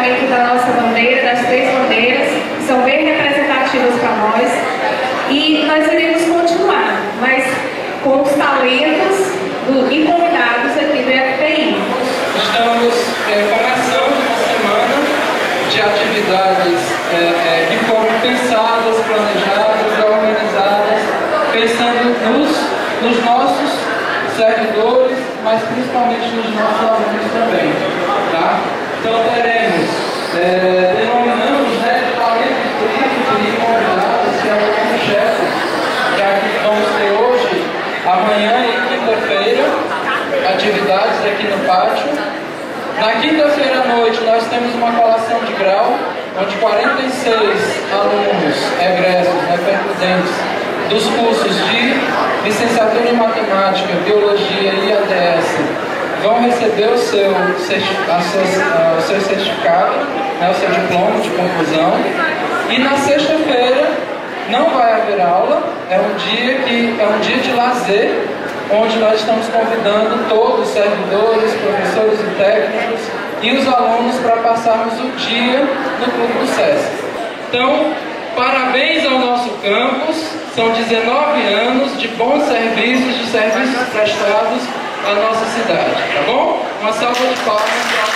encerramento da nossa bandeira, das 3 bandeiras, que são bem representativas para nós. E nós iremos continuar, mas com os talentos e convidados aqui do FPI. Estamos começando uma semana de atividades que foram pensadas, planejadas, organizadas, pensando nos nossos servidores, mas principalmente nos nossos alunos também. Tá? Então denominamos talentos e convidados, que é o nosso chefe, já que vamos ter hoje, amanhã e quinta-feira, atividades aqui no pátio. Na quinta-feira à noite nós temos uma colação de grau, onde 46 alunos egressos, percudentes dos cursos de licenciatura em matemática, biologia e ADS vão receber o seu certificado, o seu diploma de conclusão. E na sexta-feira não vai haver aula, é um dia de lazer, onde nós estamos convidando todos os servidores, professores e técnicos e os alunos para passarmos o dia no Clube do SESC. Então, parabéns ao nosso campus, são 19 anos de bons serviços, de serviços prestados à nossa cidade, tá bom? Uma salva de palmas.